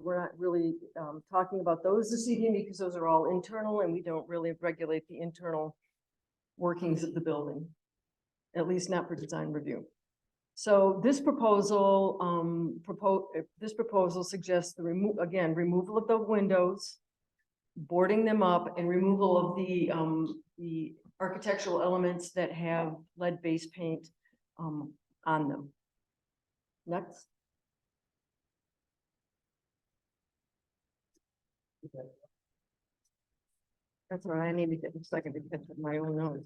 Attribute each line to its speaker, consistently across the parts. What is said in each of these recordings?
Speaker 1: we're not really talking about those this evening because those are all internal and we don't really regulate the internal workings of the building, at least not for design review. So this proposal, suggests the removal of the windows, boarding them up, and removal of the architectural elements that have lead-based paint on them. Next. That's all right. I need to get a second to get to my own notes.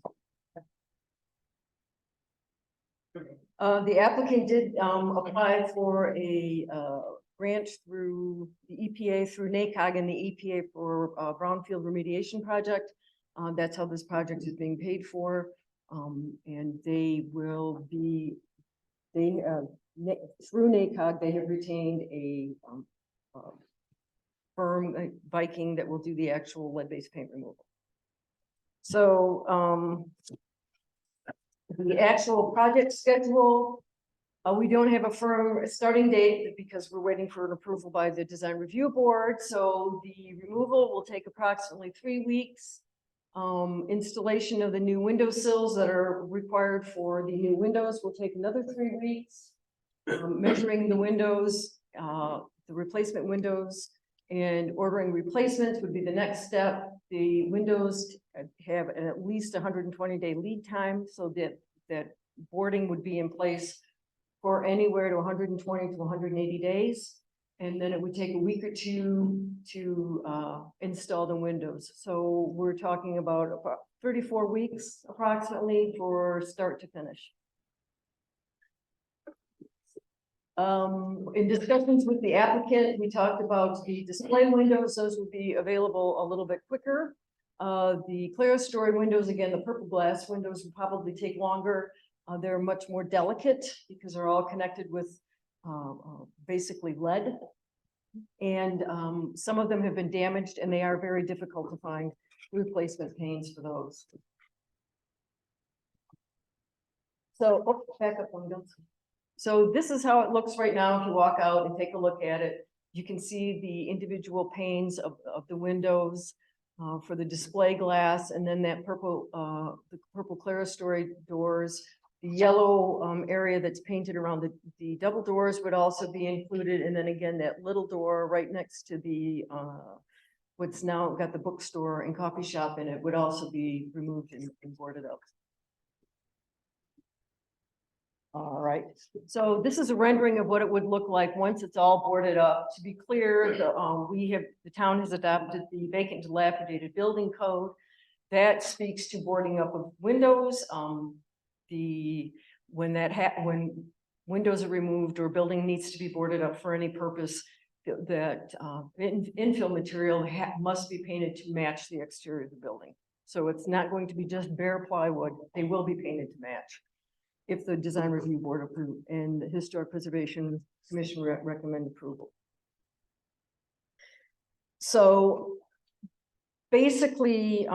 Speaker 1: The applicant did apply for a grant through the EPA, through NACOG and the EPA for a brownfield remediation project. That's how this project is being paid for. And they will be, through NACOG, they have retained a firm, Viking, that will do the actual lead-based paint removal. So the actual project schedule, we don't have a firm starting date because we're waiting for an approval by the design review board. So the removal will take approximately 3 weeks. Installation of the new window sills that are required for the new windows will take another 3 weeks. Measuring the windows, the replacement windows, and ordering replacements would be the next step. The windows have at least 120-day lead time, so that boarding would be in place for anywhere to 120 to 180 days. And then it would take a week or two to install the windows. So we're talking about 34 weeks approximately for start to finish. In discussions with the applicant, we talked about the display windows. Those would be available a little bit quicker. The clerestory windows, again, the purple glass windows would probably take longer. They're much more delicate because they're all connected with basically lead. And some of them have been damaged and they are very difficult to find replacement panes for those. So, back up windows. So this is how it looks right now. If you walk out and take a look at it, you can see the individual panes of the windows for the display glass, and then that purple, the purple clerestory doors. The yellow area that's painted around the double doors would also be included, and then again that little door right next to the what's now got the bookstore and coffee shop in it would also be removed and boarded up. All right, so this is a rendering of what it would look like once it's all boarded up. To be clear, the town has adopted the vacant dilapidated building code that speaks to boarding up of windows. When windows are removed or building needs to be boarded up for any purpose, that infill material must be painted to match the exterior of the building. So it's not going to be just bare plywood; they will be painted to match, if the design review board approve and the Historic Preservation Commission recommend approval. So basically,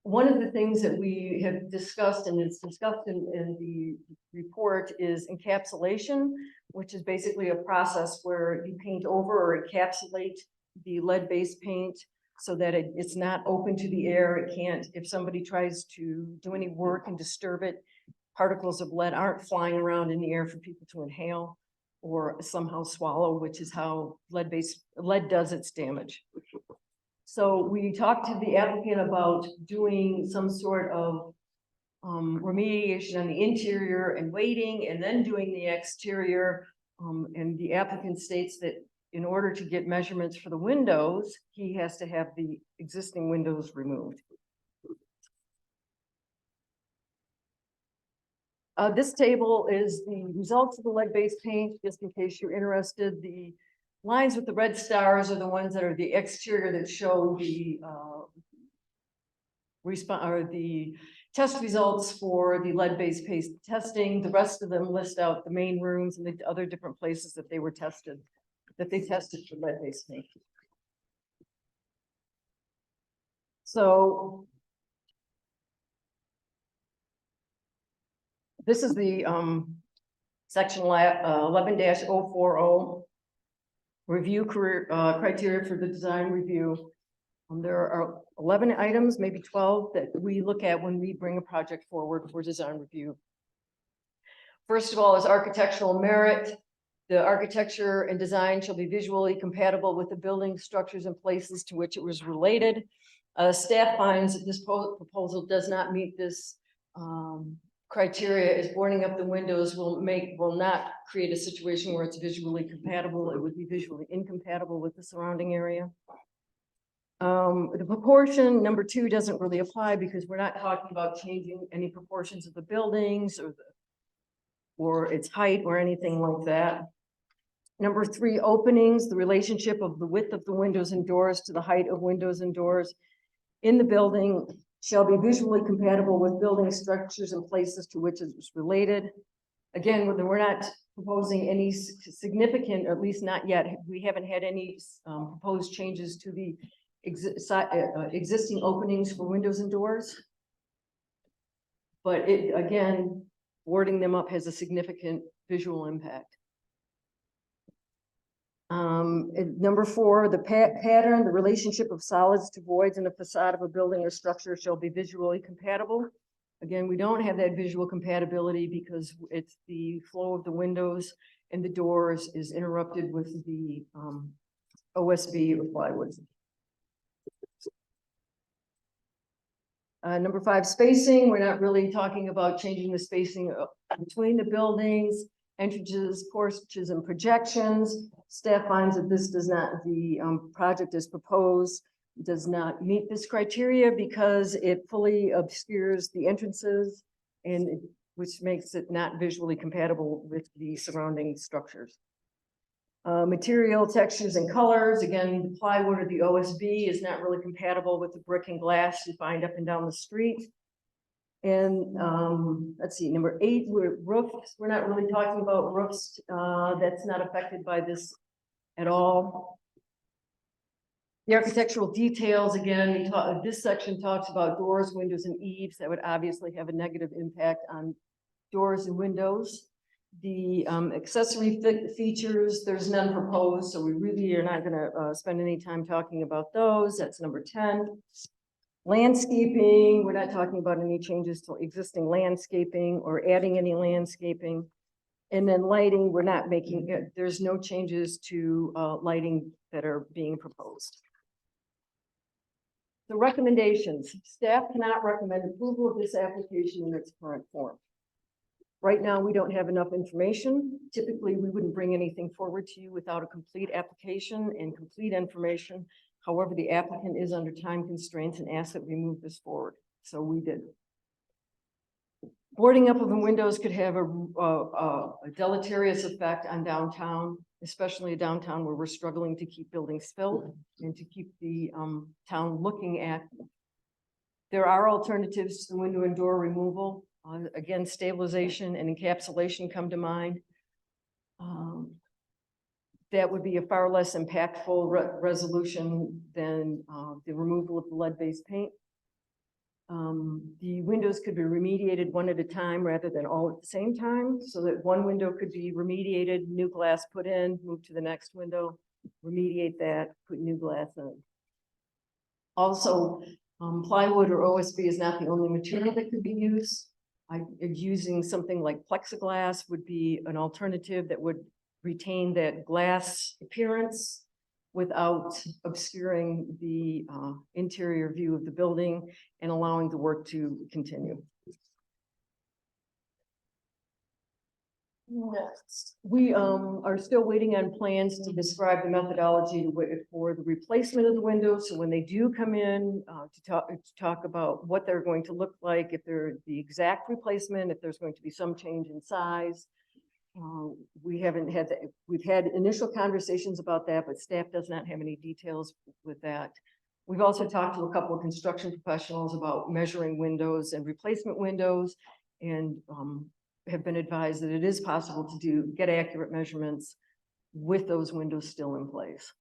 Speaker 1: one of the things that we have discussed and it's discussed in the report is encapsulation, which is basically a process where you paint over or encapsulate the lead-based paint so that it's not open to the air. It can't, if somebody tries to do any work and disturb it, particles of lead aren't flying around in the air for people to inhale or somehow swallow, which is how lead does its damage. So we talked to the applicant about doing some sort of remediation on the interior and waiting and then doing the exterior. And the applicant states that in order to get measurements for the windows, he has to have the existing windows removed. This table is the results of the lead-based paint, just in case you're interested. The lines with the red stars are the ones that are the exterior that show the the test results for the lead-based paint testing. The rest of them list out the main rooms and the other different places that they were tested, that they tested for lead-based paint. So this is the section 11-040. review criteria for the design review. There are 11 items, maybe 12, that we look at when we bring a project forward for design review. First of all is architectural merit. The architecture and design shall be visually compatible with the building structures and places to which it was related. Staff finds that this proposal does not meet this criteria, as boarding up the windows will not create a situation where it's visually compatible. It would be visually incompatible with the surrounding area. The proportion, number 2, doesn't really apply because we're not talking about changing any proportions of the buildings or its height or anything like that. Number 3, openings, the relationship of the width of the windows and doors to the height of windows and doors in the building shall be visually compatible with building structures and places to which it is related. Again, we're not proposing any significant, or at least not yet, we haven't had any proposed changes to the existing openings for windows and doors. But again, boarding them up has a significant visual impact. Number 4, the pattern, the relationship of solids to voids in the facade of a building or structure shall be visually compatible. Again, we don't have that visual compatibility because it's the flow of the windows and the doors is interrupted with the OSB or plywood. Number 5, spacing. We're not really talking about changing the spacing between the buildings, entrances, porches, and projections. Staff finds that this does not, the project as proposed does not meet this criteria because it fully obscures the entrances and which makes it not visually compatible with the surrounding structures. Material, textures, and colors. Again, the plywood or the OSB is not really compatible with the brick and glass you find up and down the street. And let's see, number 8, roofs. We're not really talking about roofs. That's not affected by this at all. The architectural details, again, this section talks about doors, windows, and eaves. That would obviously have a negative impact on doors and windows. The accessory features, there's none proposed, so we really are not going to spend any time talking about those. That's number 10. Landscaping, we're not talking about any changes to existing landscaping or adding any landscaping. And then lighting, we're not making, there's no changes to lighting that are being proposed. The recommendations, staff cannot recommend approval of this application in its current form. Right now, we don't have enough information. Typically, we wouldn't bring anything forward to you without a complete application and complete information. However, the applicant is under time constraints and asked that we move this forward. So we did. Boarding up of the windows could have a deleterious effect on downtown, especially a downtown where we're struggling to keep buildings filled and to keep the town looking at. There are alternatives to the window and door removal. Again, stabilization and encapsulation come to mind. That would be a far less impactful resolution than the removal of the lead-based paint. The windows could be remediated one at a time rather than all at the same time, so that one window could be remediated, new glass put in, move to the next window, remediate that, put new glass in. Also, plywood or OSB is not the only material that could be used. Using something like plexiglass would be an alternative that would retain that glass appearance without obscuring the interior view of the building and allowing the work to continue. Next, we are still waiting on plans to describe the methodology for the replacement of the windows. So when they do come in to talk about what they're going to look like, if they're the exact replacement, if there's going to be some change in size. We haven't had that. We've had initial conversations about that, but staff does not have any details with that. We've also talked to a couple of construction professionals about measuring windows and replacement windows, and have been advised that it is possible to get accurate measurements with those windows still in place.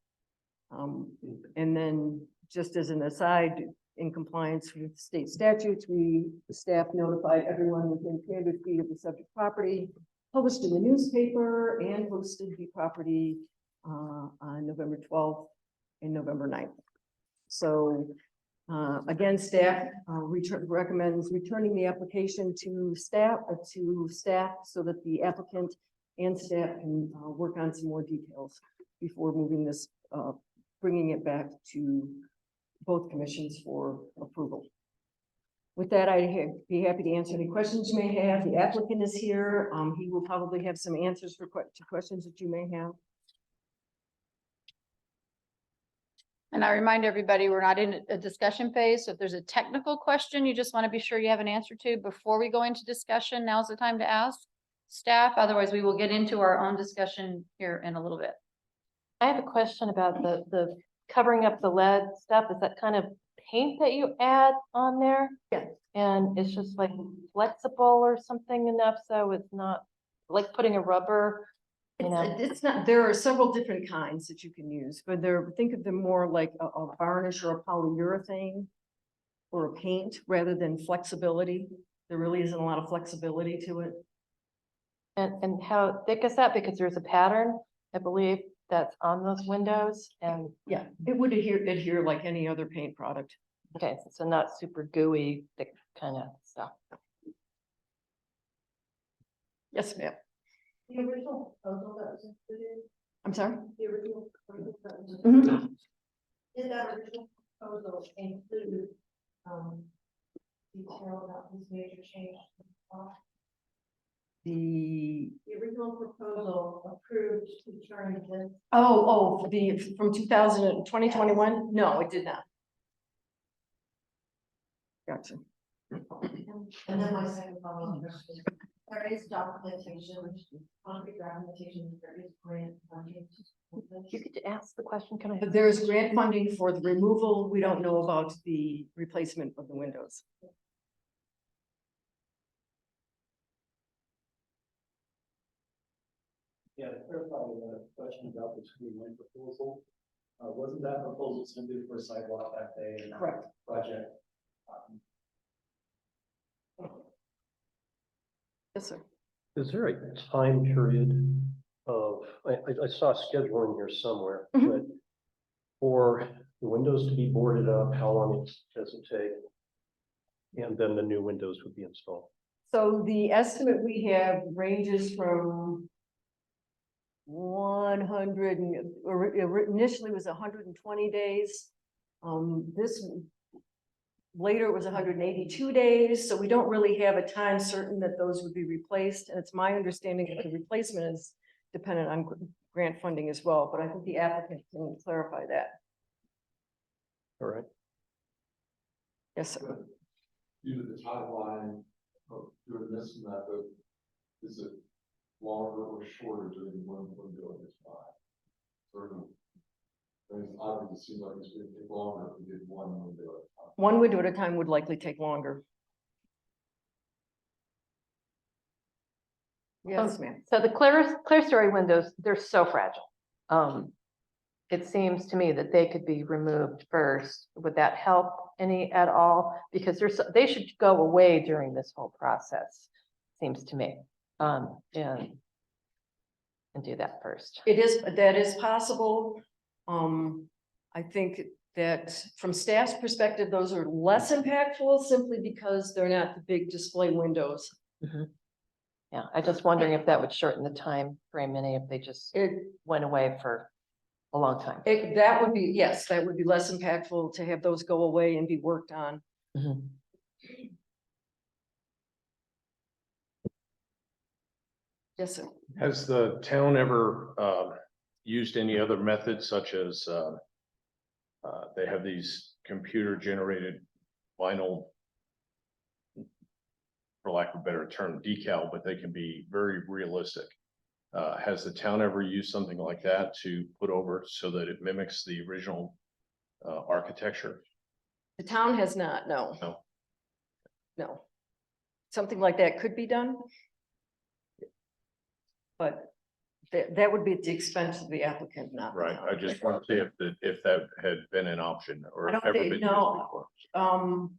Speaker 1: And then just as an aside, in compliance with state statutes, staff notified everyone within 300 feet of the subject property, published in the newspaper, and posted the property on November 12th and November 9th. So again, staff recommends returning the application to staff so that the applicant and staff can work on some more details before moving this, bringing it back to both commissions for approval. With that, I'd be happy to answer any questions you may have. The applicant is here. He will probably have some answers to questions that you may have.
Speaker 2: And I remind everybody, we're not in a discussion phase. So if there's a technical question you just want to be sure you have an answer to before we go into discussion, now's the time to ask staff. Otherwise, we will get into our own discussion here in a little bit.
Speaker 3: I have a question about the covering up the lead stuff. Is that kind of paint that you add on there?
Speaker 1: Yeah.
Speaker 3: And it's just like flexible or something enough so it's not like putting a rubber, you know?
Speaker 1: It's not, there are several different kinds that you can use, but think of them more like a varnish or a polyurethane or a paint rather than flexibility. There really isn't a lot of flexibility to it.
Speaker 3: And how thick is that? Because there's a pattern, I believe, that's on those windows and,
Speaker 1: Yeah, it would adhere like any other paint product.
Speaker 3: okay, so not super gooey, thick kind of stuff.
Speaker 1: Yes, ma'am.
Speaker 4: The original proposal that was included,
Speaker 1: I'm sorry?
Speaker 4: the original proposal that was
Speaker 1: Mhm.
Speaker 4: included, did that original proposal include, detail about this major change?
Speaker 1: The,
Speaker 4: The original proposal approved to turn this,
Speaker 1: from 2021? No, it did not. Gotcha.
Speaker 4: and then my second follow-up question. There is documentation, concrete documentation, there is grant funding.
Speaker 3: You could ask the question, can I?
Speaker 1: But there is grant funding for the removal. We don't know about the replacement of the windows.
Speaker 5: Yeah, to clarify the question about the two-line proposal, wasn't that proposal submitted for sidewalk that day and not
Speaker 1: Correct.
Speaker 5: project?
Speaker 1: Yes, sir.
Speaker 6: Is there a time period of, I saw scheduling here somewhere,
Speaker 1: Mhm.
Speaker 6: but for the windows to be boarded up, how long does it take? And then the new windows would be installed.
Speaker 1: So the estimate we have ranges from 100 and initially was 120 days. This later it was 182 days, so we don't really have a time certain that those would be replaced. And it's my understanding that the replacement is dependent on grant funding as well, but I think the applicant can clarify that.
Speaker 6: All right.
Speaker 1: Yes, sir.
Speaker 7: Due to the timeline of doing this method, is it longer or shorter doing one window at a time? Sort of, I mean, obviously, it seems like it's going to take longer if we did one window at a time.
Speaker 1: One window at a time would likely take longer. Yes, ma'am.
Speaker 3: So the clear story windows, they're so fragile. It seems to me that they could be removed first. Would that help any at all? Because they should go away during this whole process, seems to me. And do that first.
Speaker 1: That is possible. I think that from staff's perspective, those are less impactful simply because they're not the big display windows.
Speaker 3: Yeah, I'm just wondering if that would shorten the time frame any if they just went away for a long time.
Speaker 1: That would be, yes, that would be less impactful to have those go away and be worked on.
Speaker 3: Mhm.
Speaker 1: Yes, sir.
Speaker 8: Has the town ever used any other methods such as they have these computer generated vinyl, for lack of a better term, decal, but they can be very realistic. Has the town ever used something like that to put over so that it mimics the original architecture?
Speaker 1: The town has not, no.
Speaker 8: No.
Speaker 1: No. Something like that could be done. But that would be at the expense of the applicant, not. the
Speaker 8: Right,
Speaker 1: town.
Speaker 8: I just want to see if that had been an option or
Speaker 1: I don't
Speaker 8: ever
Speaker 1: think-
Speaker 8: been used
Speaker 1: no.
Speaker 8: before.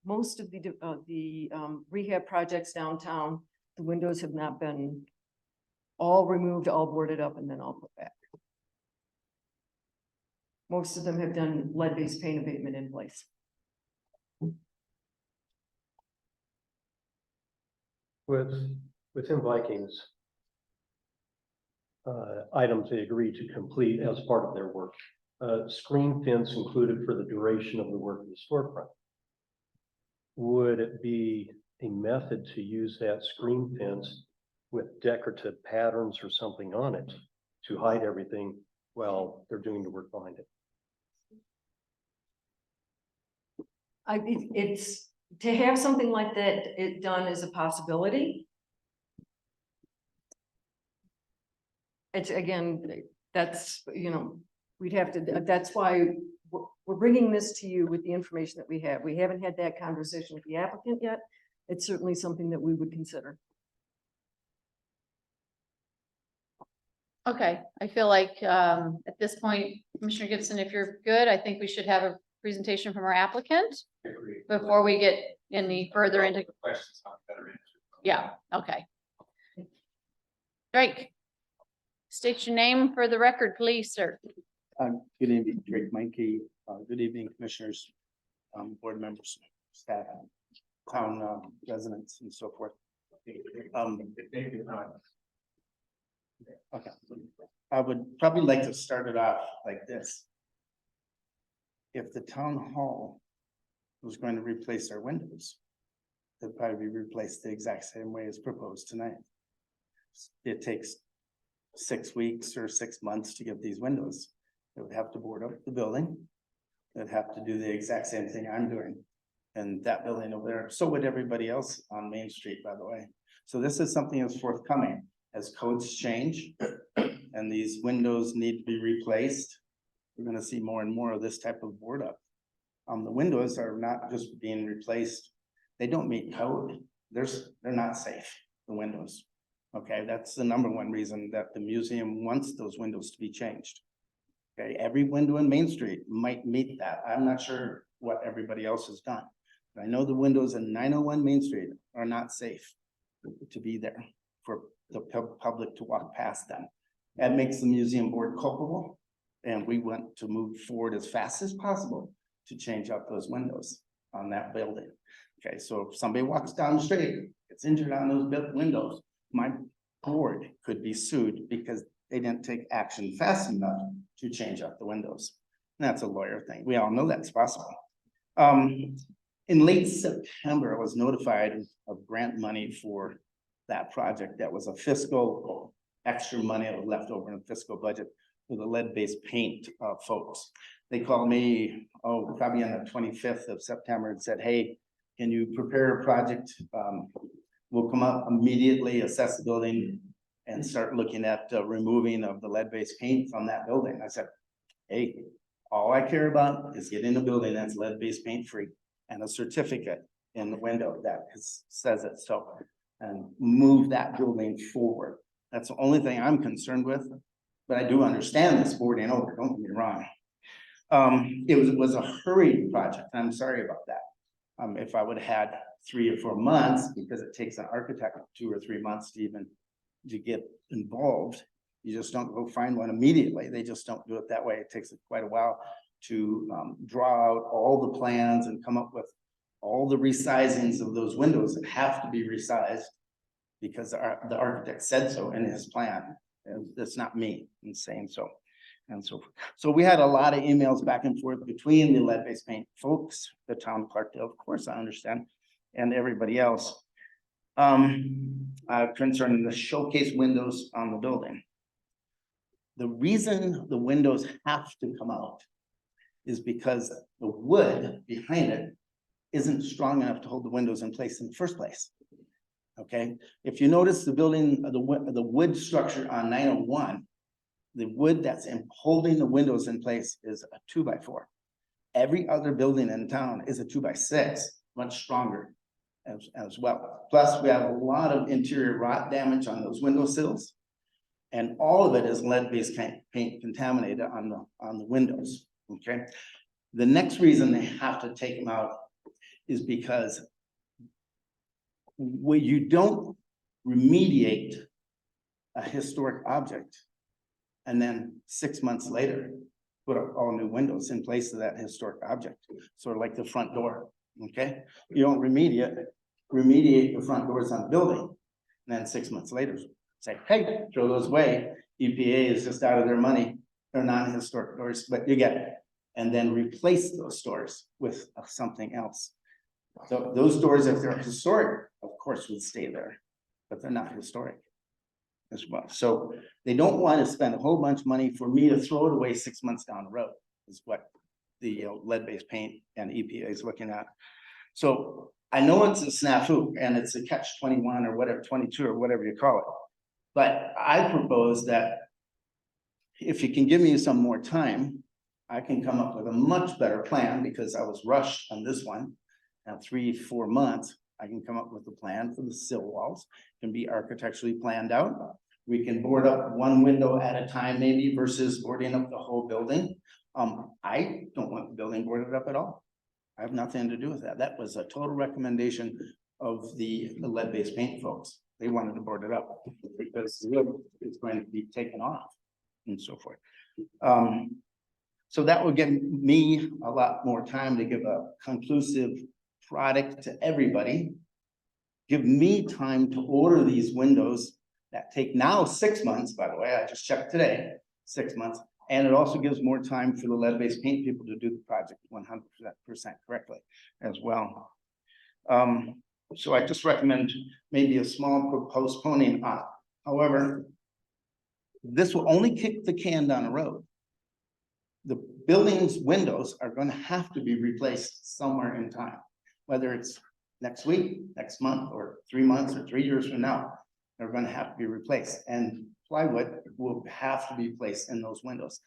Speaker 1: Most of the rehab projects downtown, the windows have not been all removed, all boarded up, and then all put back. Most of them have done lead-based paint abatement in place.
Speaker 6: Within Vikings, items they agreed to complete as part of their work. Screen fence included for the duration of the work of the storefront. Would it be a method to use that screen fence with decorative patterns or something on it to hide everything while they're doing the work behind it?
Speaker 1: It's, to have something like that, it done is a possibility. It's again, that's, you know, we'd have to, that's why we're bringing this to you with the information that we have. We haven't had that conversation with the applicant yet. It's certainly something that we would consider.
Speaker 2: Okay, I feel like at this point, Commissioner Gibson, if you're good, I think we should have a presentation from our applicant before we get any further into.
Speaker 7: Questions, I'll better answer.
Speaker 2: Yeah, okay. Drake, state your name for the record, please, sir.
Speaker 9: Good evening, Drake Menke. Good evening, commissioners, board members, staff, town residents and so forth. Okay, I would probably like to start it off like this. If the town hall was going to replace their windows, they'd probably be replaced the exact same way as proposed tonight. It takes 6 weeks or 6 months to get these windows. They would have to board up the building. They'd have to do the exact same thing I'm doing. And that building over there, so would everybody else on Main Street, by the way. So this is something that's forthcoming as codes change and these windows need to be replaced. We're gonna see more and more of this type of board up. The windows are not just being replaced. They don't meet code. They're not safe, the windows. Okay, that's the number one reason that the museum wants those windows to be changed. Okay, every window in Main Street might meet that. I'm not sure what everybody else has done. But I know the windows in 901 Main Street are not safe to be there for the public to walk past them. That makes the museum board culpable. And we want to move forward as fast as possible to change out those windows on that building. Okay, so if somebody walks down the street, gets injured on those windows, my board could be sued because they didn't take action fast enough to change out the windows. And that's a lawyer thing. We all know that's possible. In late September, I was notified of grant money for that project. That was a fiscal extra money that was left over in the fiscal budget for the lead-based paint folks. They called me, probably on the 25th of September and said, hey, can you prepare a project? We'll come up immediately, assess the building and start looking at removing of the lead-based paint from that building. I said, hey, all I care about is getting a building that's lead-based paint free and a certificate in the window that says it so, and move that building forward. That's the only thing I'm concerned with, but I do understand this board ain't over, don't get me wrong. It was a hurried project. I'm sorry about that. If I would have had 3 or 4 months, because it takes an architect 2 or 3 months to even to get involved. You just don't go find one immediately. They just don't do it that way. It takes quite a while to draw out all the plans and come up with all the resizings of those windows that have to be resized because the architect said so in his plan. And that's not me in saying so. And so we had a lot of emails back and forth between the lead-based paint folks, the town of Clarkdale, of course, I understand, and everybody else. Concerning the showcase windows on the building. The reason the windows have to come out is because the wood behind it isn't strong enough to hold the windows in place in the first place. Okay, if you notice the building, the wood structure on 901, the wood that's holding the windows in place is a 2x4. Every other building in town is a 2x6, much stronger as well. Plus, we have a lot of interior rot damage on those window sills. And all of it is lead-based paint contaminated on the windows, okay? The next reason they have to take them out is because when you don't remediate a historic object. And then 6 months later, put up all new windows in place of that historic object, sort of like the front door, okay? You don't remediate the front doors on the building. And then 6 months later, say, hey, throw those away. EPA is just out of their money. They're non-historic doors, but you get it. And then replace those doors with something else. So those doors, if they're historic, of course, would stay there, but they're not historic as well. So they don't want to spend a whole bunch of money for me to throw it away 6 months down the road, is what the lead-based paint and EPA is looking at. So I know it's a snafu and it's a catch-21 or whatever, 22 or whatever you call it. But I propose that if you can give me some more time, I can come up with a much better plan, because I was rushed on this one. Now 3-4 months, I can come up with a plan for the sill walls, can be architecturally planned out. We can board up one window at a time maybe versus boarding up the whole building. I don't want the building boarded up at all. I have nothing to do with that. That was a total recommendation of the lead-based paint folks. They wanted to board it up because it's going to be taken off and so forth. So that will give me a lot more time to give a conclusive product to everybody. Give me time to order these windows that take now 6 months, by the way, I just checked today, 6 months. And it also gives more time for the lead-based paint people to do the project 100% correctly as well. So I just recommend maybe a small postponing on. However, this will only kick the can down the road. The building's windows are going to have to be replaced somewhere in time, whether it's next week, next month, or 3 months, or 3 years from now. They're going to have to be replaced, and plywood will have to be placed in those windows.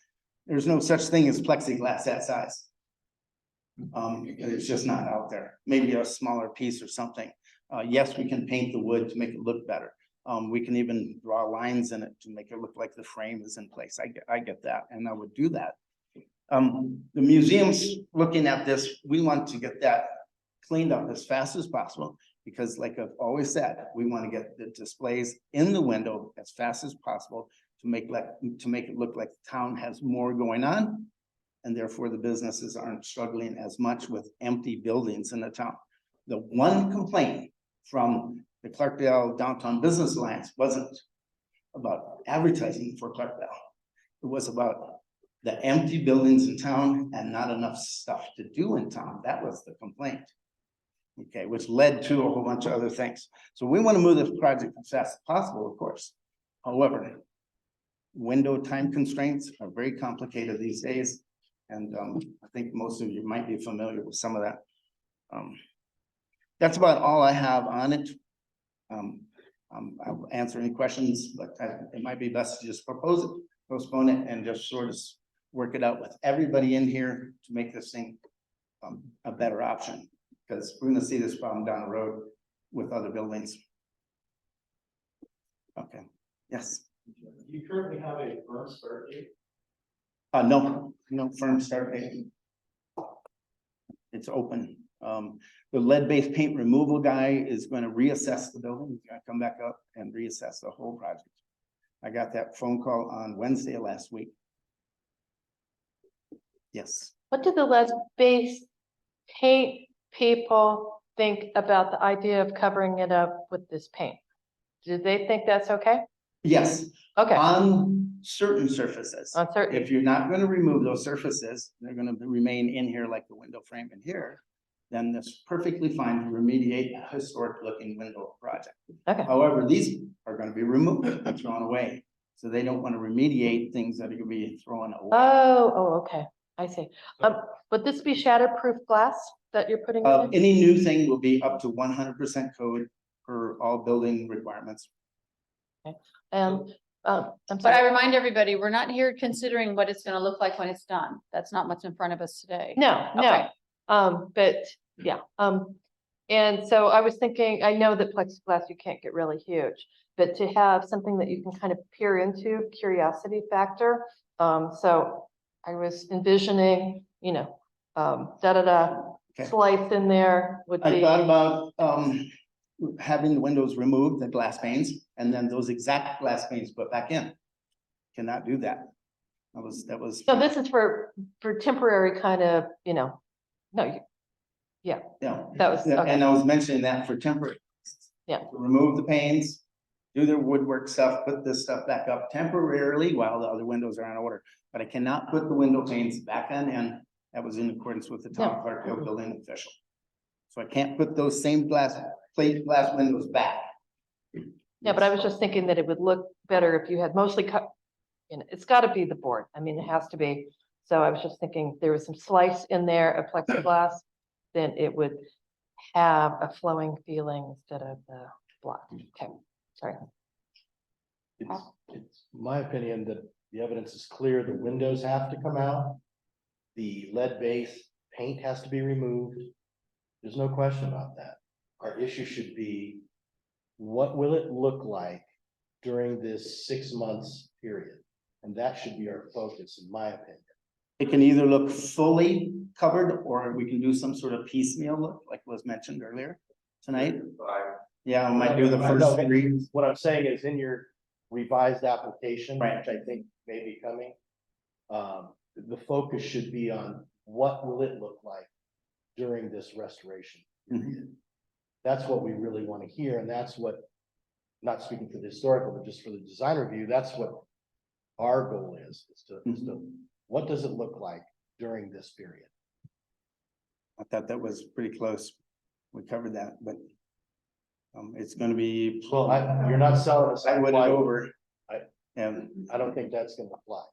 Speaker 9: There's no such thing as plexiglass that size. It's just not out there. Maybe a smaller piece or something. Yes, we can paint the wood to make it look better. We can even draw lines in it to make it look like the frame is in place. I get that, and I would do that. The museum's looking at this. We want to get that cleaned up as fast as possible, because like I've always said, we want to get the displays in the window as fast as possible to make it look like the town has more going on, and therefore the businesses aren't struggling as much with empty buildings in the town. The one complaint from the Clarkdale Downtown Business Alliance wasn't about advertising for Clarkdale. It was about the empty buildings in town and not enough stuff to do in town. That was the complaint. Okay, which led to a whole bunch of other things. So we want to move this project as fast as possible, of course. However, window time constraints are very complicated these days. And I think most of you might be familiar with some of that. That's about all I have on it. I'll answer any questions, but it might be best to just propose it, postpone it, and just sort of work it out with everybody in here to make this thing a better option. Because we're gonna see this problem down the road with other buildings. Okay, yes.
Speaker 5: Do you currently have a firm start date?
Speaker 9: No firm start date. It's open. The lead-based paint removal guy is going to reassess the building. He's gonna come back up and reassess the whole project. I got that phone call on Wednesday last week. Yes.
Speaker 3: What do the lead-based paint people think about the idea of covering it up with this paint? Do they think that's okay?
Speaker 9: Yes,
Speaker 3: Okay,
Speaker 9: on certain surfaces.
Speaker 3: on certain,
Speaker 9: If you're not gonna remove those surfaces, they're gonna remain in here like the window frame in here, then that's perfectly fine to remediate a historic looking window project.
Speaker 3: okay,
Speaker 9: However, these are gonna be removed and thrown away. So they don't wanna remediate things that are gonna be thrown away.
Speaker 3: okay, I see. Would this be shatterproof glass that you're putting in?
Speaker 9: Any new thing will be up to 100% code for all building requirements.
Speaker 3: And, I'm
Speaker 2: But I
Speaker 3: sorry,
Speaker 2: remind everybody, we're not here considering what it's gonna look like when it's done. That's not what's in front of us today.
Speaker 3: no,
Speaker 2: Okay.
Speaker 3: but, yeah, and so I was thinking, I know that plexiglass, you can't get really huge, but to have something that you can kind of peer into, curiosity factor, so I was envisioning,
Speaker 9: Okay.
Speaker 3: slice in there would
Speaker 9: I
Speaker 3: be.
Speaker 9: thought about having the windows removed, the glass panes, and then those exact glass panes put back in. Cannot do that. That was.
Speaker 3: So this is for temporary kind of, no,
Speaker 9: Yeah.
Speaker 3: that was,
Speaker 9: Yeah,
Speaker 3: okay.
Speaker 9: and I was mentioning that for temporary.
Speaker 3: Yeah.
Speaker 9: To remove the panes, do their woodwork stuff, put this stuff back up temporarily while the other windows are on order. But I cannot put the window panes back on in. That was in accordance with the town clerk or building official. So I can't put those same plate glass windows back.
Speaker 3: Yeah, but I was just thinking that it would look better if you had mostly cut, it's gotta be the board. I mean, it has to be. So I was just thinking if there was some slice in there of plexiglass, then it would have a flowing feeling instead of the block. Okay, sorry.
Speaker 10: It's my opinion that the evidence is clear, the windows have to come out. The lead base paint has to be removed. There's no question about that. Our issue should be, what will it look like during this 6 months period? And that should be our focus, in my opinion.
Speaker 9: It can either look fully covered or we can do some sort of piecemeal look, like was mentioned earlier tonight. Yeah, I might do the first three.
Speaker 10: What I'm saying is in your revised application,
Speaker 9: Right.
Speaker 10: which I think may be coming, the focus should be on what will it look like during this restoration period. That's what we really want to hear, and that's what, not speaking for the historical, but just for the design review, that's what our goal is to, what does it look like during this period?
Speaker 9: I thought that was pretty close. We covered that, but it's gonna be.
Speaker 10: Well, you're not selling us.
Speaker 9: I went over. And
Speaker 10: I don't think that's gonna apply.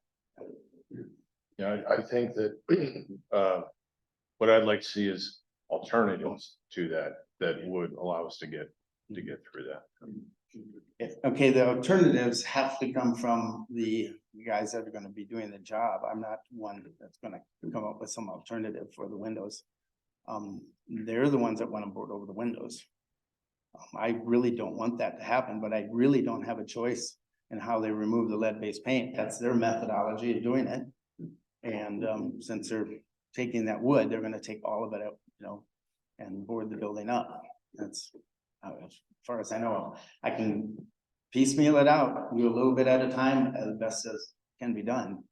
Speaker 8: Yeah, I think that, what I'd like to see is alternatives to that would allow us to get through that.
Speaker 9: okay, the alternatives have to come from the guys that are gonna be doing the job. I'm not one that's gonna come up with some alternative for the windows. They're the ones that wanna board over the windows. I really don't want that to happen, but I really don't have a choice in how they remove the lead-based paint. That's their methodology of doing it. And since they're taking that wood, they're gonna take all of it out, and board the building up. That's, as far as I know, I can piecemeal it out, do a little bit at a time as best as can be done.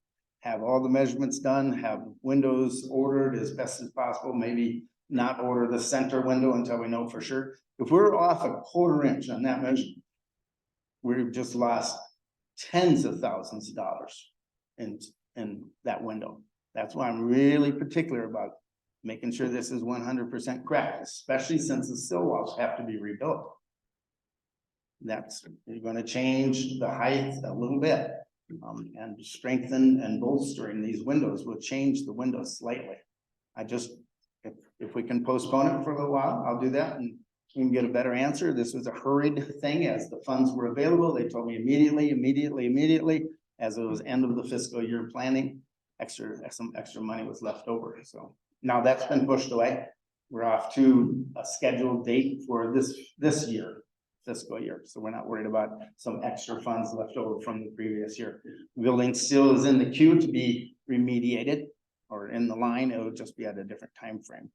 Speaker 9: Have all the measurements done, have windows ordered as best as possible, maybe not order the center window until we know for sure. If we're off a quarter inch on that measurement, we've just lost tens of thousands of dollars in that window. That's why I'm really particular about making sure this is 100% correct, especially since the sill walls have to be rebuilt. You're gonna change the height a little bit, and strengthen and bolstering these windows will change the windows slightly. If we can postpone it for a little while, I'll do that and we can get a better answer. This was a hurried thing as the funds were available. They told me immediately, as it was end of the fiscal year planning, some extra money was left over. So now that's been pushed away. We're off to a scheduled date for this year, fiscal year. So we're not worried about some extra funds left over from the previous year. The building still is in the queue to be remediated or in the line. It would just be at a different time frame.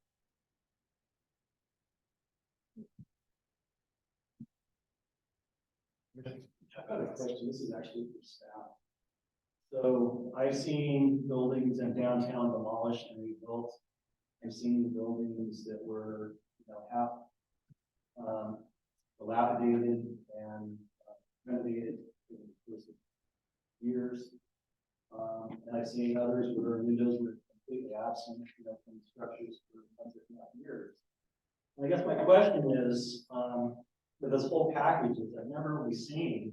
Speaker 5: I've got a question. This is actually for staff. So I've seen buildings in downtown demolished and rebuilt. I've seen buildings that were, half dilapidated and renovated in the course of years. And I've seen others where windows were completely absent, from structures for months, if not years. And I guess my question is, for this whole package, I've never really seen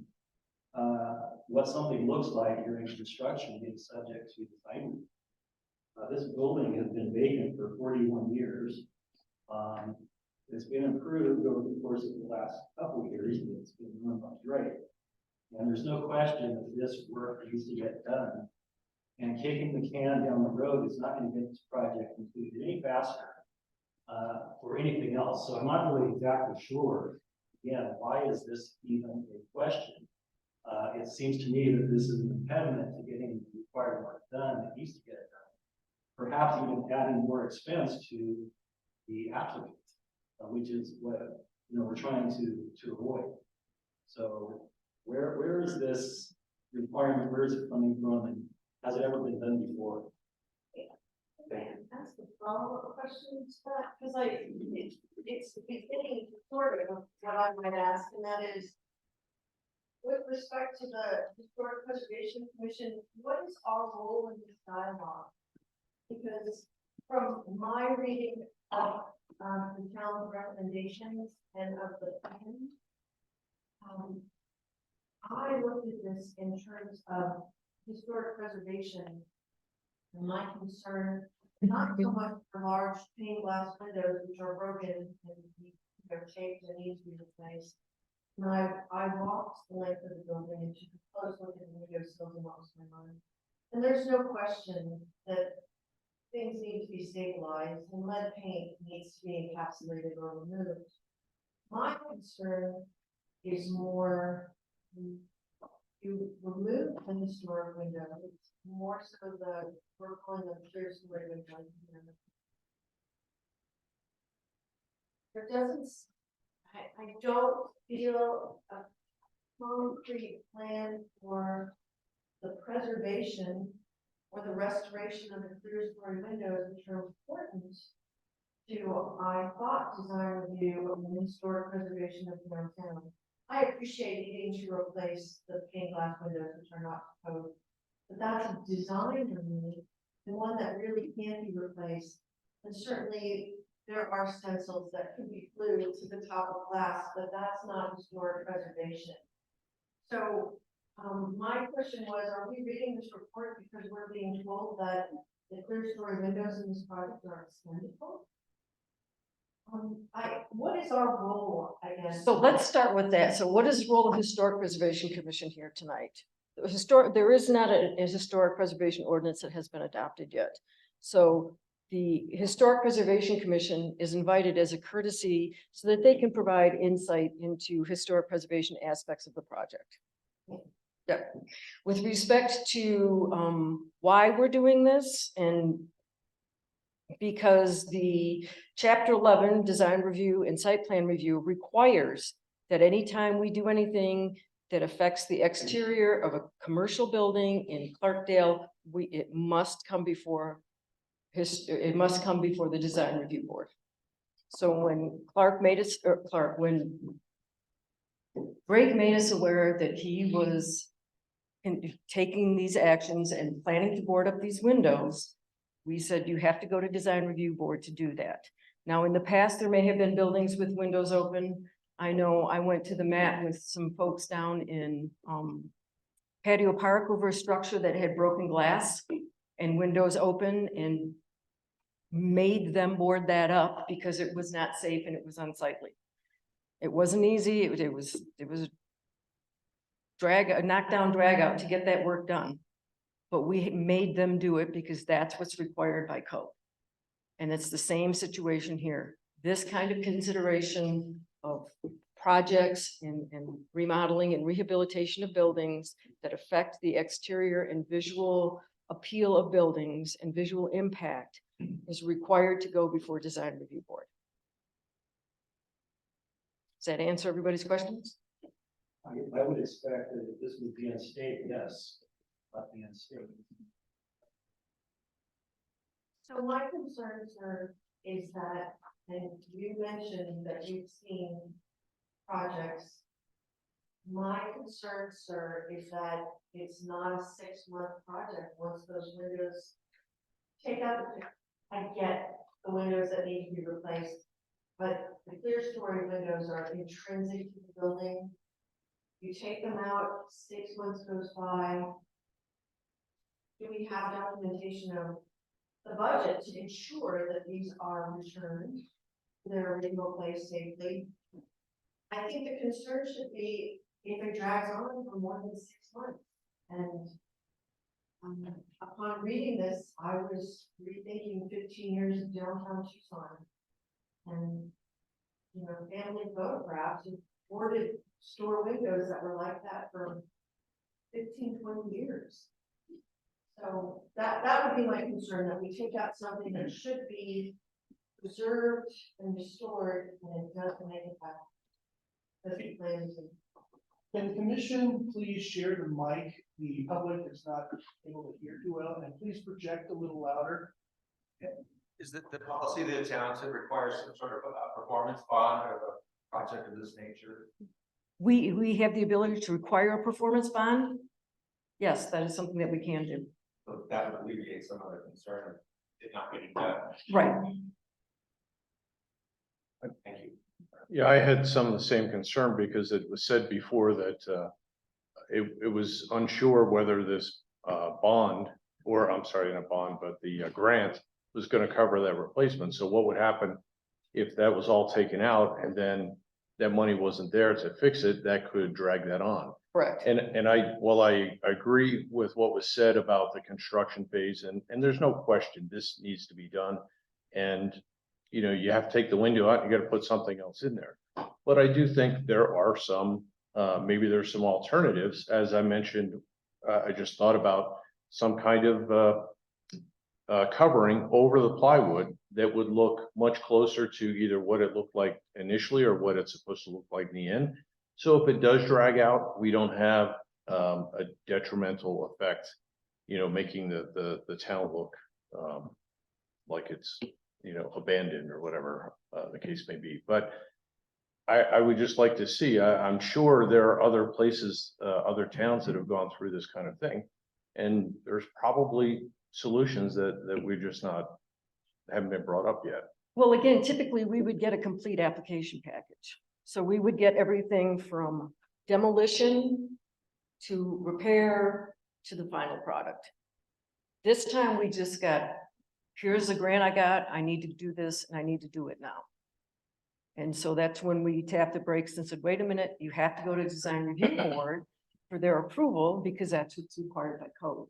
Speaker 5: what something looks like during construction being subject to design. This building has been vacant for 41 years. It's been improved over the course of the last couple of years, but it's been run much right. And there's no question that this work needs to get done. And kicking the can down the road is not going to get this project completed any faster or anything else. So I'm not really exactly sure. Again, why is this even a question? It seems to me that this is an impediment to getting the required work done that needs to get it done. Perhaps even adding more expense to the applicant, which is what we're trying to avoid. So where is this requirement, where is it coming from, and has it ever been done before?
Speaker 4: That's the follow-up question to that, because it's beginning sort of what I might ask, and that is. With respect to the Historic Preservation Commission, what is our role in this dialogue? Because from my reading of the town's recommendations and of the plan. I looked at this in terms of historic preservation. And my concern, not so much for large pane glass windows which are broken and they're shaped and need to be replaced. And I walked the length of the building and took a close look at the window sills and what was going on. And there's no question that things need to be stabilized and lead paint needs to be encapsulated or removed. My concern is more, you remove the historic windows, more so we're calling them clear story windows. There doesn't, I don't feel a concrete plan for the preservation or the restoration of the clear story windows, which are important to, I thought, design review and historic preservation of downtown. I appreciate needing to replace the pane glass windows, which are not code, but that's a design for me, the one that really can't be replaced. And certainly there are stencils that can be glued to the top of glass, but that's not historic preservation. So my question was, are we reading this report because we're being told that the clear story windows in this project are expendable? What is our role, I guess?
Speaker 1: So let's start with that. So what is the role of Historic Preservation Commission here tonight? There is not a historic preservation ordinance that has been adopted yet. So the Historic Preservation Commission is invited as a courtesy so that they can provide insight into historic preservation aspects of the project. Yeah. With respect to why we're doing this, and because the Chapter 11 design review and site plan review requires that anytime we do anything that affects the exterior of a commercial building in Clarkdale, it must come before the design review board. So when when Greg made us aware that he was taking these actions and planning to board up these windows, we said, you have to go to design review board to do that. Now, in the past, there may have been buildings with windows open. I know I went to the mat with some folks down in Patio Park over a structure that had broken glass and windows open, and made them board that up because it was not safe and it was unsightly. It wasn't easy. It was a knockdown drag out to get that work done. But we made them do it because that's what's required by code. And it's the same situation here. This kind of consideration of projects and remodeling and rehabilitation of buildings that affect the exterior and visual appeal of buildings and visual impact is required to go before design review board. Does that answer everybody's questions?
Speaker 5: I would expect that if this would be in state, yes, but be in state.
Speaker 4: So my concern, sir, is that, and you mentioned that you've seen projects. My concern, sir, is that it's not a 6-month project once those windows take out. I get the windows that need to be replaced, but the clear story windows are intrinsic to the building. You take them out, 6 months goes by. Do we have documentation of the budget to ensure that these are returned to their original place safely? I think the concern should be if it drags on for more than 6 months. And upon reading this, I was rethinking 15 years of downtown Tucson. And, you know, family photographs of boarded store windows that were like that for 15, 20 years. So that would be my concern, that we take out something that should be preserved and restored, and it doesn't make it back. Doesn't plan to.
Speaker 11: Can the commission please share the mic? The public is not able to hear too well, and please project a little louder.
Speaker 12: Is it the policy of the town to require some sort of a performance bond of a project of this nature?
Speaker 1: We have the ability to require a performance bond. Yes, that is something that we can do.
Speaker 12: So that would alleviate some of the concern of it not getting done.
Speaker 1: Right.
Speaker 12: Thank you.
Speaker 8: Yeah, I had some of the same concern because it was said before that it was unsure whether this bond, or I'm sorry, not bond, but the grant was gonna cover that replacement. So what would happen if that was all taken out and then that money wasn't there to fix it? That could drag that on.
Speaker 1: Correct.
Speaker 8: And I agree with what was said about the construction phase, and there's no question this needs to be done. And, you know, you have to take the window out, you gotta put something else in there. But I do think there are some, maybe there's some alternatives, as I mentioned, I just thought about some kind of covering over the plywood that would look much closer to either what it looked like initially or what it's supposed to look like in the end. So if it does drag out, we don't have a detrimental effect, you know, making the town look like it's, you know, abandoned or whatever the case may be. But I would just like to see, I'm sure there are other places, other towns that have gone through this kind of thing. And there's probably solutions that we're just haven't been brought up yet.
Speaker 1: Well, again, typically we would get a complete application package. So we would get everything from demolition to repair to the final product. This time we just got, here's the grant I got, I need to do this and I need to do it now. And so that's when we tapped the brakes and said, wait a minute, you have to go to design review board for their approval because that's what's required by code.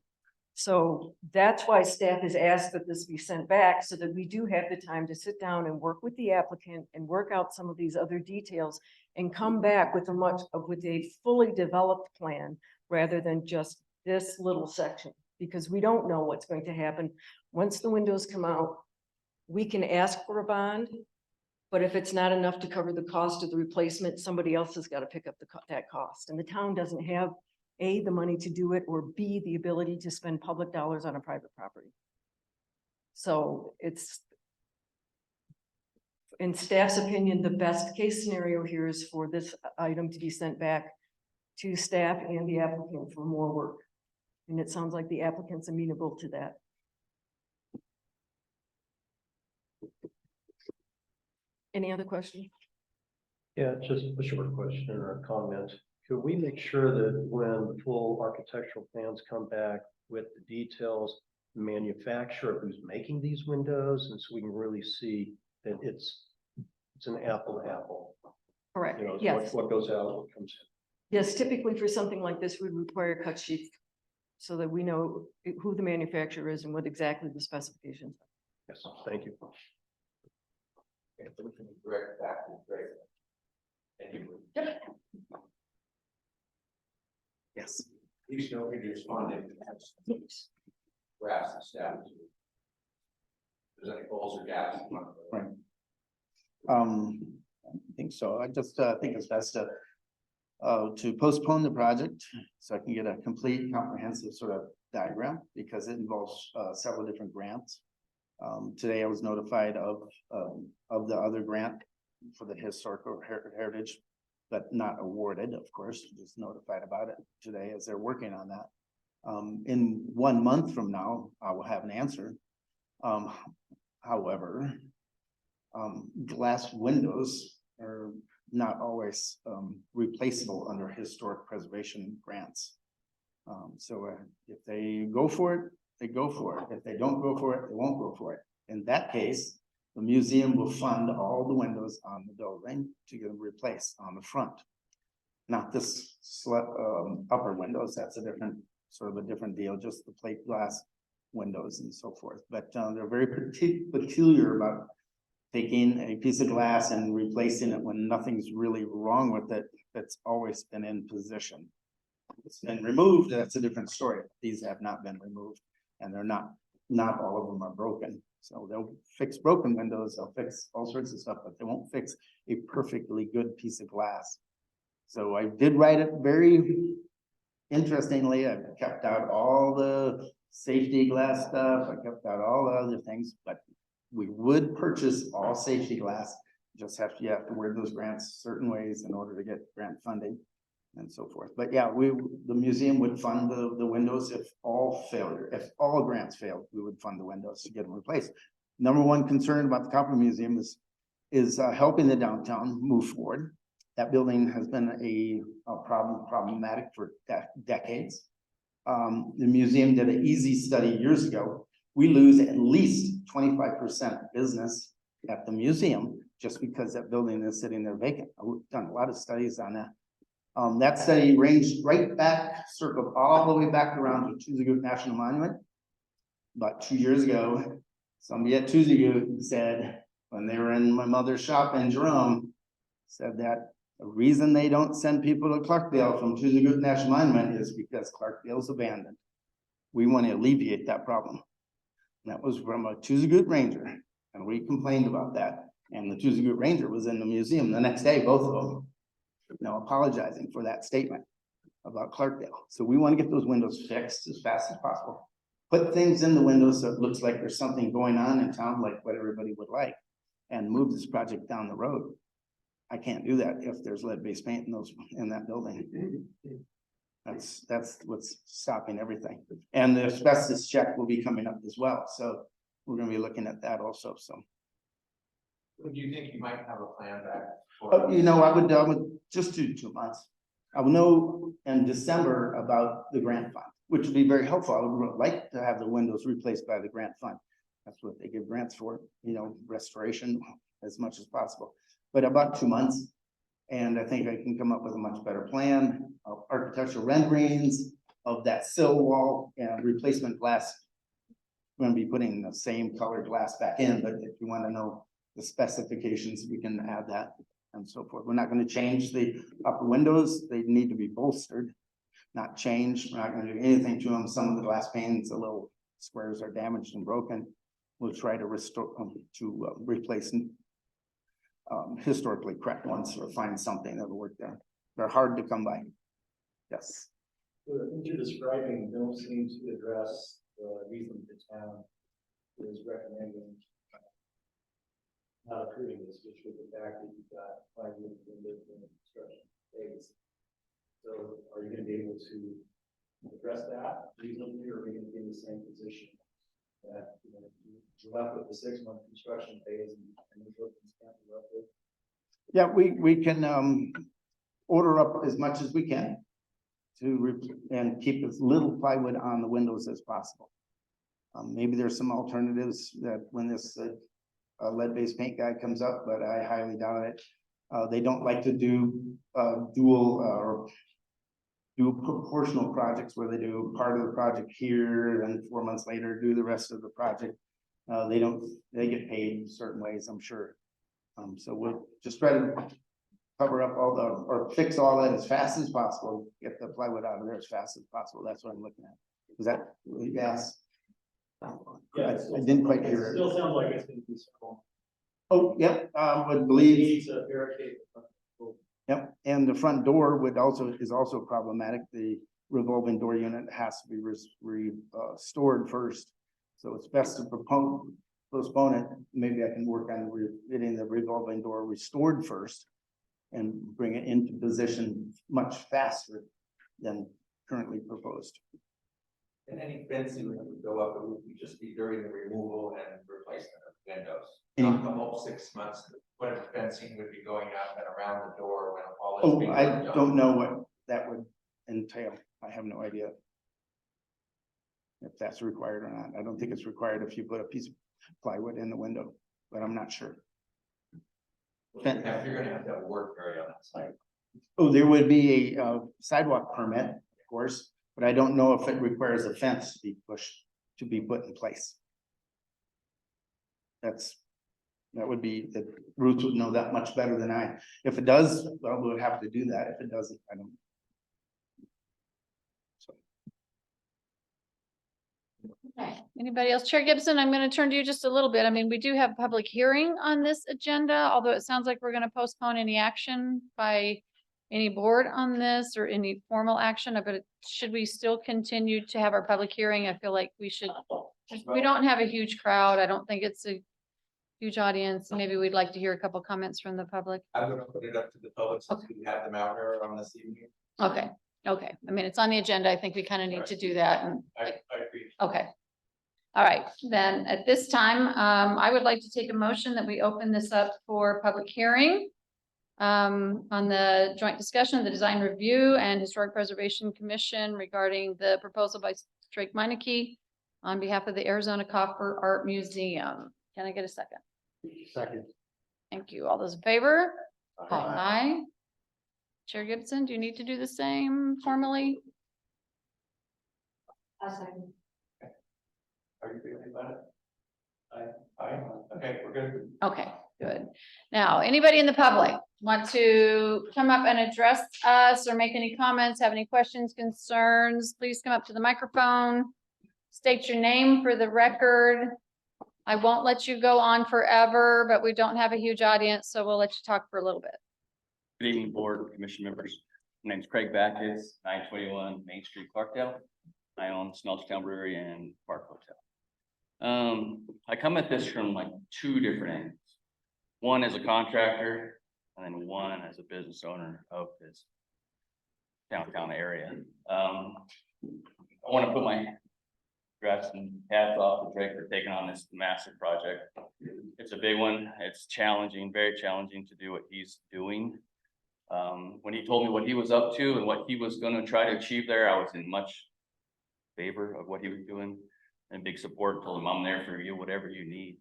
Speaker 1: So that's why staff has asked that this be sent back so that we do have the time to sit down and work with the applicant and work out some of these other details and come back with a fully developed plan rather than just this little section, because we don't know what's going to happen. Once the windows come out, we can ask for a bond, but if it's not enough to cover the cost of the replacement, somebody else has got to pick up that cost. And the town doesn't have A, the money to do it, or B, the ability to spend public dollars on a private property. So it's, in staff's opinion, the best case scenario here is for this item to be sent back to staff and the applicant for more work. And it sounds like the applicant's amenable to that. Any other questions?
Speaker 6: Yeah, just a short question or a comment. Could we make sure that when the full architectural plans come back with the details, the manufacturer who's making these windows, and so we can really see that it's an apple to apple?
Speaker 1: Correct,
Speaker 6: You know, it's
Speaker 1: yes.
Speaker 6: what goes out, what comes in.
Speaker 1: Yes, typically for something like this, we'd require a cut sheet so that we know who the manufacturer is and what exactly the specifications are.
Speaker 6: Yes, thank you.
Speaker 12: Okay, so we can direct back to Greg. Thank you.
Speaker 1: Yep.
Speaker 9: Yes.
Speaker 12: Please know when you're responding. Graphs and staff. If there's any holes or gaps.
Speaker 9: Right. I think so. I just think it's best to postpone the project so I can get a complete comprehensive sort of diagram because it involves several different grants. Today I was notified of the other grant for the historical heritage, but not awarded, of course, just notified about it today as they're working on that. In 1 month from now, I will have an answer. However, glass windows are not always replaceable under historic preservation grants. So if they go for it, they go for it. If they don't go for it, they won't go for it. In that case, the museum will fund all the windows on the building to get them replaced on the front. Not this upper windows, that's a different, sort of a different deal, just the plate glass windows and so forth. But they're very peculiar about taking a piece of glass and replacing it when nothing's really wrong with it. That's always been in position. It's been removed, that's a different story. These have not been removed and they're not all of them are broken. So they'll fix broken windows, they'll fix all sorts of stuff, but they won't fix a perfectly good piece of glass. So I did write it very interestingly. I kept out all the safety glass stuff. I kept out all the other things, but we would purchase all safety glass. You have to wear those grants certain ways in order to get grant funding and so forth. But yeah, the museum would fund the windows if all grants failed, we would fund the windows to get them replaced. Number one concern about the Copper Museum is helping the downtown move forward. That building has been problematic for decades. The museum did an easy study years ago. We lose at least 25% business at the museum just because that building is sitting there vacant. We've done a lot of studies on that. That study ranged right back, circled all the way back around to Tuzagoot National Monument. About 2 years ago, somebody at Tuzagoot said, when they were in my mother's shop in Jerome, said that the reason they don't send people to Clarkdale from Tuzagoot National Monument is because Clarkdale's abandoned. We want to alleviate that problem. And that was from a Tuzagoot Ranger, and we complained about that. And the Tuzagoot Ranger was in the museum the next day, both of them, apologizing for that statement about Clarkdale. So we want to get those windows fixed as fast as possible. Put things in the windows so it looks like there's something going on in town, like what everybody would like, and move this project down the road. I can't do that if there's lead-based paint in that building. That's what's stopping everything. And the asbestos check will be coming up as well. So we're gonna be looking at that also, so.
Speaker 12: Do you think you might have a plan back?
Speaker 9: I would just do 2 months. I will know in December about the grant fund, which would be very helpful. I would like to have the windows replaced by the grant fund. That's what they give grants for, restoration as much as possible. But about 2 months, and I think I can come up with a much better plan of architectural renderings of that sill wall and replacement glass. We're gonna be putting the same colored glass back in, but if you want to know the specifications, we can add that and so forth. We're not going to change the upper windows. They need to be bolstered, not changed. We're not going to do anything to them. Some of the glass panes, the little squares are damaged and broken. We'll try to restore replace historically correct ones or find something that'll work there. They're hard to come by. Yes.
Speaker 5: The things you're describing don't seem to address the reason the town is recommending not approving this, which was the fact that you've got 5 years in the construction phase. So are you gonna be able to address that reasonably, or are we gonna be in the same position? That, you're left with the 6-month construction phase and the buildings can't be left with?
Speaker 9: Yeah, we can order up as much as we can and keep as little plywood on the windows as possible. Maybe there's some alternatives that when this lead-based paint guy comes up, but I highly doubt it. They don't like to do dual or do proportional projects where they do part of the project here and 4 months later do the rest of the project. They get paid in certain ways, I'm sure. So we'll just try to cover up or fix all that as fast as possible, get the plywood out of there as fast as possible. That's what I'm looking at. Is that, yes? I didn't quite hear it.
Speaker 5: Still sounds like it's gonna be so.
Speaker 9: Oh, yep, would believe.
Speaker 5: Needs a barricade.
Speaker 9: Yep, and the front door is also problematic. The revolving door unit has to be restored first. So it's best to postpone it. Maybe I can work on getting the revolving door restored first and bring it into position much faster than currently proposed.
Speaker 12: And any fencing that would go up, it would just be during the removal and replacement of windows.
Speaker 9: Any-
Speaker 12: Not the whole 6 months, whatever fencing would be going out and around the door when all is
Speaker 9: Oh,
Speaker 12: being
Speaker 9: I
Speaker 12: worked on.
Speaker 9: don't know what that would entail. I have no idea if that's required or not. I don't think it's required if you put a piece of plywood in the window, but I'm not sure.
Speaker 12: You're gonna have to work area on that side.
Speaker 9: Oh, there would be a sidewalk permit, of course, but I don't know if it requires a fence to be put in place. That would be, the Ruth would know that much better than I. If it does, well, we'll have to do that. If it doesn't, I don't. So,
Speaker 2: Okay. Anybody else? Chair Gibson, I'm going to turn to you just a little bit. I mean, we do have public hearing on this agenda, although it sounds like we're going to postpone any action by any board on this or any formal action, but should we still continue to have our public hearing? I feel like we should, we don't have a huge crowd. I don't think it's a huge audience. Maybe we'd like to hear a couple comments from the public.
Speaker 12: I'm gonna put it up to the public since we have them out here on this evening.
Speaker 2: Okay, okay. I mean, it's on the agenda. I think we kind of need to do that and,
Speaker 12: I agree.
Speaker 2: okay. All right, then at this time, I would like to take a motion that we open this up for public hearing. On the joint discussion of the design review and historic preservation commission regarding the proposal by Drake Meineke on behalf of the Arizona Copper Art Museum. Can I get a second?
Speaker 10: Second.
Speaker 2: Thank you. All those in favor? Aye. Chair Gibson, do you need to do the same formally?
Speaker 4: A second.
Speaker 12: Are you feeling about it? Okay, we're good.
Speaker 2: Okay, good. Now, anybody in the public want to come up and address us or make any comments, have any questions, concerns, please come up to the microphone. State your name for the record. I won't let you go on forever, but we don't have a huge audience, so we'll let you talk for a little bit.
Speaker 13: Good evening, board and commission members. My name is Craig Backus, 921 Main Street, Clarkdale. I own Smeltertown Brewery and Park Hotel. I come at this from like two different angles. One as a contractor and then one as a business owner of this downtown area. I want to put my congrats and hats off to Drake for taking on this massive project. It's a big one. It's challenging, very challenging to do what he's doing. When he told me what he was up to and what he was going to try to achieve there, I was in much favor of what he was doing and big support. Told him I'm there for you, whatever you need.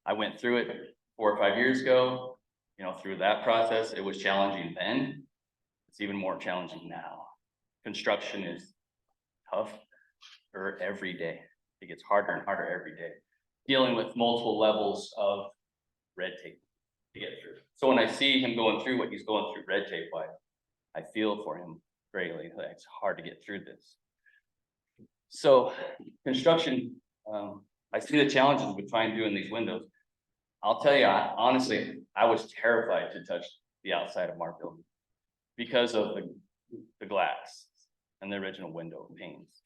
Speaker 13: I went through it 4 or 5 years ago, you know, through that process. It was challenging then. It's even more challenging now. Construction is tough every day. It gets harder and harder every day. Dealing with multiple levels of red tape to get through. So when I see him going through what he's going through red tape wise, I feel for him greatly. It's hard to get through this. So construction, I see the challenges with trying doing these windows. I'll tell you, honestly, I was terrified to touch the outside of our building because of the glass and the original window panes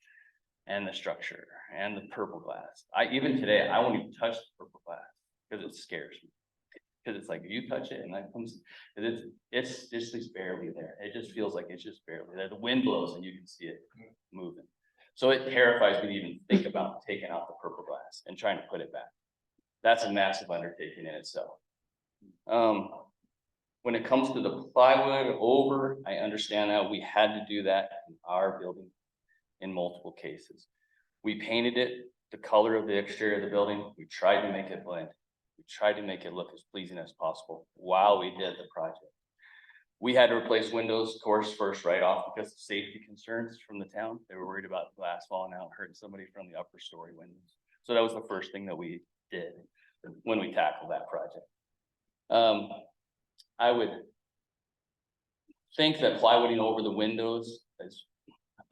Speaker 13: and the structure and the purple glass. Even today, I won't even touch the purple glass because it scares me. Because it's like, you touch it and that comes, it's just barely there. It just feels like it's just barely there. The wind blows and you can see it moving. So it terrifies me to even think about taking out the purple glass and trying to put it back. That's a massive undertaking in itself. When it comes to the plywood I understand that we had to do that in our building in multiple cases. We painted it the color of the exterior of the building. We tried to make it blend. We tried to make it look as pleasing as possible while we did the project. We had to replace windows, of course, first right off because of safety concerns from the town. They were worried about glass falling out, hurting somebody from the upper story windows. So that was the first thing that we did when we tackled that project. I would think that plywooding over the windows, as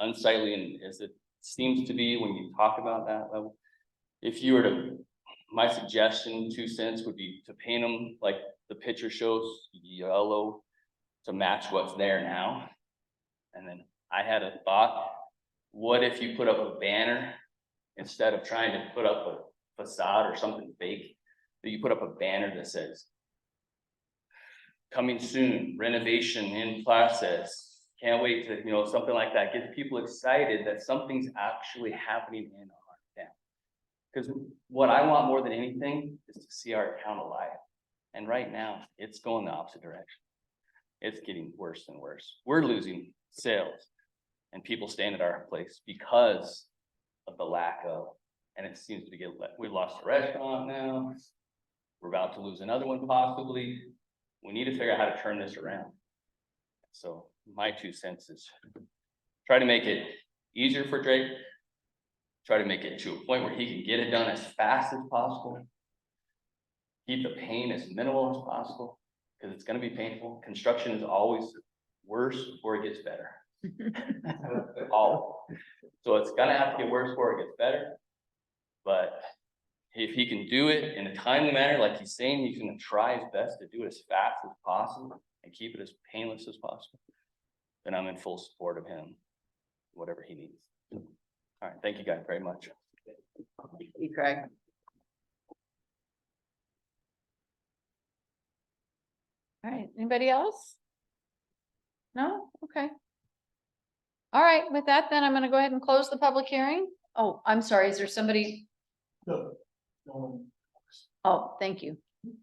Speaker 13: unsightly and as it seems to be when you talk about that level, if you were to, my suggestion, 2 cents, would be to paint them like the picture shows, yellow, to match what's there now. And then I had a thought, what if you put up a banner instead of trying to put up a facade or something fake, that you put up a banner that says, coming soon, renovation in process, can't wait to, you know, something like that, get people excited that something's actually happening in our town. Because what I want more than anything is to see our town alive. And right now, it's going the opposite direction. It's getting worse and worse. We're losing sales and people staying at our place because of the lack of, and it seems to get, we lost a restaurant now. We're about to lose another one possibly. We need to figure out how to turn this around. So my 2 cents is try to make it easier for Drake. Try to make it to a point where he can get it done as fast as possible. Keep the pain as minimal as possible. Because it's going to be painful. Construction is always worse before it gets better. So it's going to have to get worse before it gets better. But if he can do it in a timely manner, like he's saying, he's going to try his best to do it as fast as possible and keep it as painless as possible. then I'm in full support of him, whatever he needs. All right, thank you guys very much.
Speaker 2: Craig. All right, anybody else? No? Okay. All right, with that, then I'm gonna go ahead and close the public hearing. Oh, I'm sorry, is there somebody?
Speaker 11: No. No one.
Speaker 2: Oh, thank you.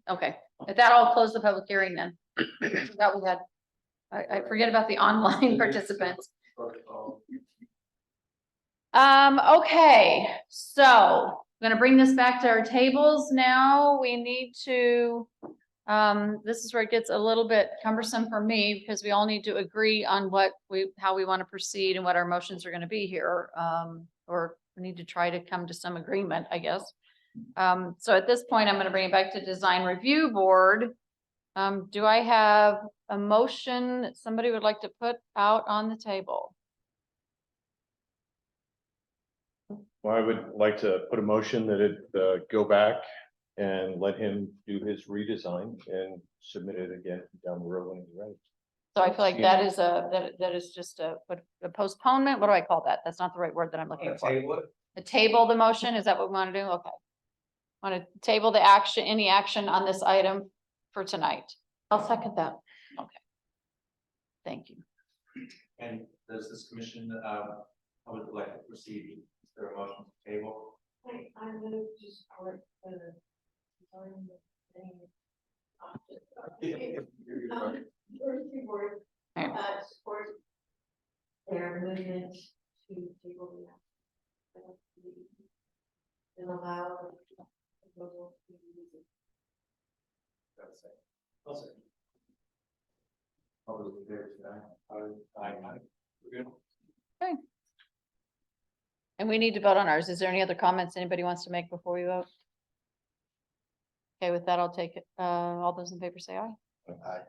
Speaker 2: Okay, with that, I'll close the public hearing then. That we had. I forget about the online participants. Okay, so I'm gonna bring this back to our tables now. We need to, this is where it gets a little bit cumbersome for me because we all need to agree on how we want to proceed and what our motions are gonna be here. Or we need to try to come to some agreement, I guess. So at this point, I'm gonna bring it back to Design Review Board. Do I have a motion that somebody would like to put out on the table?
Speaker 8: Well, I would like to put a motion that it go back and let him do his redesign and submit it again down the road when he's ready.
Speaker 2: So I feel like that is that is just a postponement. What do I call that? That's not the right word that I'm looking for. A table the motion, is that what we want to do? Okay. Want to table the action, any action on this item for tonight?
Speaker 3: I'll second that.
Speaker 2: Okay. Thank you.
Speaker 12: And does this commission, how would you like to proceed? Is there a motion to table?
Speaker 4: I move to support the design review board,
Speaker 2: Alright.
Speaker 4: support their movement to table the and allow the proposal to be used.
Speaker 12: I'll say. All those in favor, say aye. Aye. We're good.
Speaker 2: Okay. And we need to vote on ours. Is there any other comments anybody wants to make before we vote? Okay, with that, I'll take it. All those in favor say aye.
Speaker 10: Aye.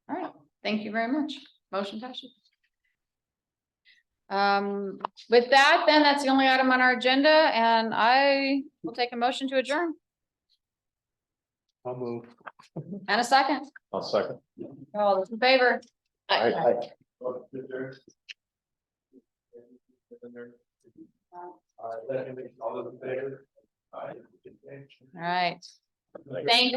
Speaker 2: All right, thank you very much. Motion passes. With that, then that's the only item on our agenda, and I will take a motion to adjourn.
Speaker 6: I'll move.
Speaker 2: And a second.
Speaker 8: I'll second.
Speaker 2: All those in favor?
Speaker 8: Aye.
Speaker 12: All those in favor? Aye.
Speaker 2: All right. Thank you.